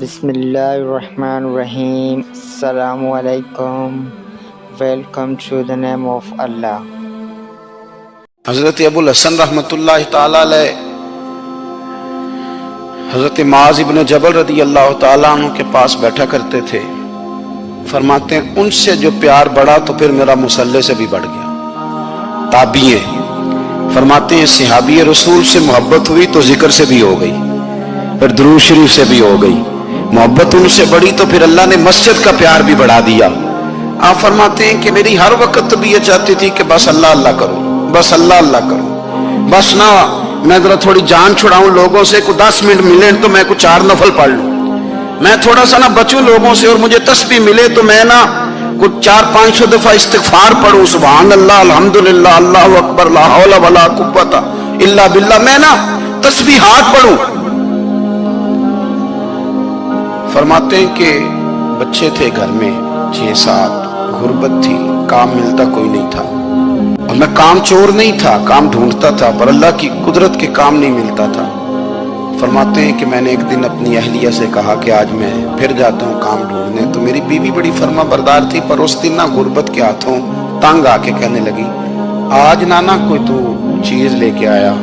Bismillahirrahmanirrahim. Assalamu alaikum. Welcome to the name of Allah. حضرت ابو الحسن رحمتاللہ تعالیٰ علیہ حضرت معاذ ابن جبل رضی اللہ تعالیٰ عنہ کے پاس بیٹھا کرتے تھے. فرماتے ہیں ان سے جو پیار بڑھا تو پھر میرا مصلی سے بھی بڑھ گیا. تابعی ہیں. فرماتے ہیں صحابی رسول سے محبت ہوئی تو ذکر سے بھی ہو گئی, پھر درود شریف سے بھی ہو گئی. محبت ان سے بڑھی تو پھر اللہ نے مسجد کا پیار بھی بڑھا دیا. آپ فرماتے ہیں کہ میری ہر وقت بھی یہ چاہتی تھی کہ بس اللہ اللہ کروں, بس اللہ اللہ کروں, بس نہ میں ذرا تھوڑی جان چھڑاؤں لوگوں سے, کو 10 منٹ ملے تو میں کچھ 4 نفل پڑھ لوں, میں تھوڑا سا نہ بچوں لوگوں سے, اور مجھے تسبیح ملے تو میں نہ کچھ 400-500 دفعہ استغفار پڑھوں, سبحان اللہ الحمدللہ اللہ اکبر لا حول ولا قوت الا باللہ, میں نہ تسبیحات پڑھوں. فرماتے ہیں کہ بچے تھے گھر میں 6-7, غربت تھی, کام ملتا کوئی نہیں تھا, اور میں کام چور نہیں تھا, کام ڈھونڈتا تھا, پر اللہ کی قدرت کے کام نہیں ملتا تھا. فرماتے ہیں کہ میں نے ایک دن اپنی اہلیہ سے کہا کہ آج میں پھر جاتا ہوں کام ڈھونڈنے. تو میری بیوی بڑی فرما بردار تھی, پر اس دن نہ غربت کے ہاتھوں تنگ آ کے کہنے لگی آج نانا کوئی تو چیز لے کے آیا,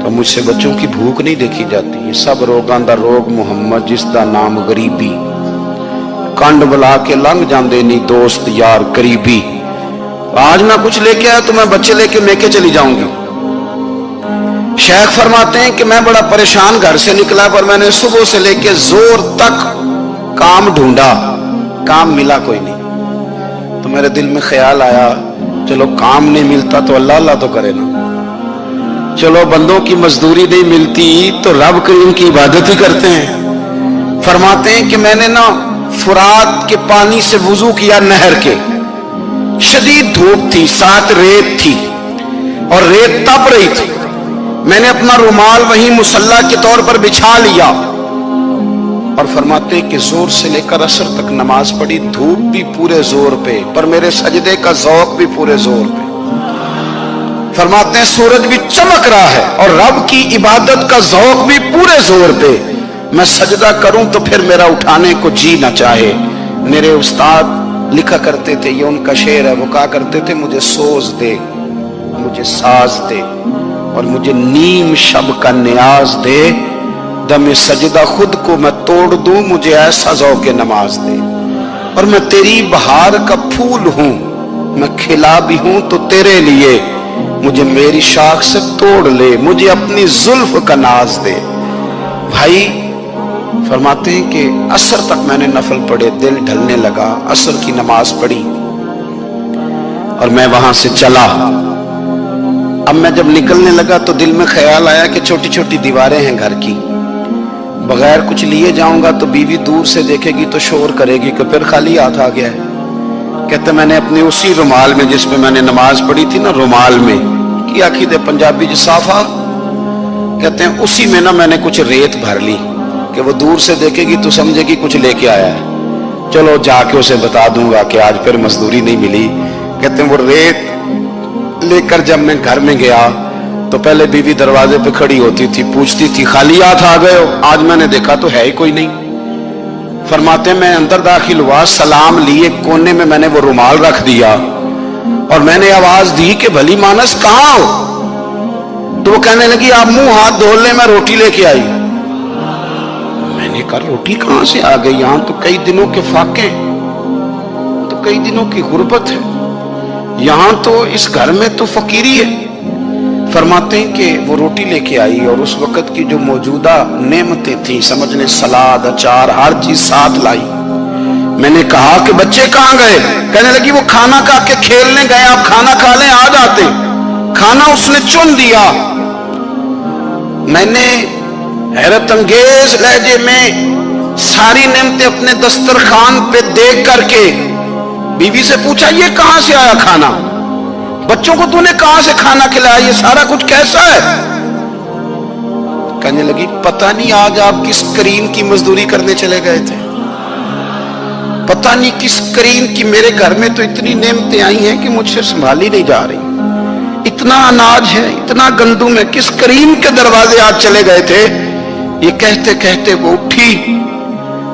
تو مجھ سے بچوں کی بھوک نہیں دیکھی جاتی. سب روگاں دا روگ محمد جس دا نام غریبی, کنڈ بلا کے لنگ جاندے نہیں دوست یار قریبی. آج میں کچھ لے کے آیا تو میں بچے لے کے میکے چلی جاؤں گی. شیخ فرماتے ہیں کہ میں بڑا پریشان گھر سے نکلا, پر میں نے صبح سے لے کے زور تک کام ڈھونڈا, کام ملا کوئی نہیں. تو میرے دل میں خیال آیا چلو کام نہیں ملتا تو اللہ اللہ تو کرے نا, چلو بندوں کی مزدوری نہیں ملتی تو رب کریم کی عبادت ہی کرتے ہیں. فرماتے ہیں کہ میں نے نا فرات کے پانی سے وضو کیا نہر کے, شدید دھوپ تھی, ساتھ ریت تھی اور ریت تپ رہی تھی. میں نے اپنا رومال وہیں مصلی کے طور پر بچھا لیا, اور فرماتے ہیں کہ زور سے لے کر عصر تک نماز پڑھی, دھوپ بھی پورے زور پہ, پر میرے سجدے کا ذوق بھی پورے زور پہ. فرماتے ہیں سورج بھی چمک رہا ہے اور رب کی عبادت کا ذوق بھی پورے زور پہ. میں سجدہ کروں تو پھر میرا اٹھانے کو جی نہ چاہے. میرے استاد لکھا کرتے تھے, یہ ان کا شعر ہے, وہ کہا کرتے تھے مجھے سوز دے, مجھے ساز دے, اور مجھے نیم شب کا نیاز دے, دم سجدہ خود کو میں توڑ دوں, مجھے ایسا ذوق نماز دے. اور میں تیری بہار کا پھول ہوں, میں کھلا بھی ہوں تو تیرے لیے, مجھے میری شاخ سے توڑ لے, مجھے اپنی زلف کا ناز دے. بھائی فرماتے ہیں کہ عصر تک میں نے نفل پڑھے, دل ڈھلنے لگا, عصر کی نماز پڑھی اور میں وہاں سے چلا. اب میں جب نکلنے لگا تو دل میں خیال آیا کہ چھوٹی چھوٹی دیواریں ہیں گھر کی, بغیر کچھ لیے جاؤں گا تو بیوی دور سے دیکھے گی تو شور کرے گی کہ پھر خالی ہاتھ آ گیا ہے. کہتے میں نے اپنے اسی رومال میں جس میں میں نے نماز پڑھی تھی نا, رومال میں کی آخی دے پنجابی جسافہ کہتے ہیں, اسی میں نا میں نے کچھ ریت بھر لی کہ وہ دور سے دیکھے گی تو سمجھے گی کچھ لے کے آیا ہے, چلو جا کے اسے بتا دوں گا کہ آج پھر مزدوری نہیں ملی. کہتے ہیں وہ ریت لے کر جب میں گھر میں گیا تو پہلے بیوی دروازے پہ کھڑی ہوتی تھی, پوچھتی تھی خالی ہاتھ آ گئے ہو, آج میں نے دیکھا تو ہے ہی کوئی نہیں. فرماتے ہیں میں اندر داخل ہوا, سلام لیے, کونے میں میں نے وہ رومال رکھ دیا اور میں نے آواز دی کہ بھلی مانس کہاں ہو؟ تو وہ کہنے لگی آپ منہ ہاتھ دھو لیں, میں روٹی لے کے آئی. میں نے کہا روٹی کہاں سے آ گئی, یہاں تو کئی دنوں کے فاقے, تو کئی دنوں کی غربت ہے, یہاں تو اس گھر میں تو فقیری ہے. فرماتے ہیں کہ وہ روٹی لے کے آئی اور اس وقت کی جو موجودہ نعمتیں تھیں, سمجھ لیں سلاد اچار ہر چیز ساتھ لائی. میں نے کہا کہ بچے کہاں گئے؟ کہنے لگی وہ کھانا کھا کے کھیلنے گئے, آپ کھانا کھا لیں آ جاتے. کھانا اس نے چن دیا. میں نے حیرت انگیز لہجے میں ساری نعمتیں اپنے دسترخوان پہ دیکھ کر کے بیوی سے پوچھا یہ کہاں سے آیا کھانا, بچوں کو تو نے کہاں سے کھانا کھلایا, یہ سارا کچھ کیسا ہے؟ کہنے لگی پتہ نہیں آج آپ کس کریم کی مزدوری کرنے چلے گئے تھے, پتہ نہیں کس کریم کی, میرے گھر میں تو اتنی نعمتیں آئی ہیں کہ مجھ سے سنبھالی نہیں جا رہی, اتنا اناج ہے, اتنا گندم ہے, کس کریم کے دروازے آج چلے گئے تھے. یہ کہتے کہتے وہ اٹھی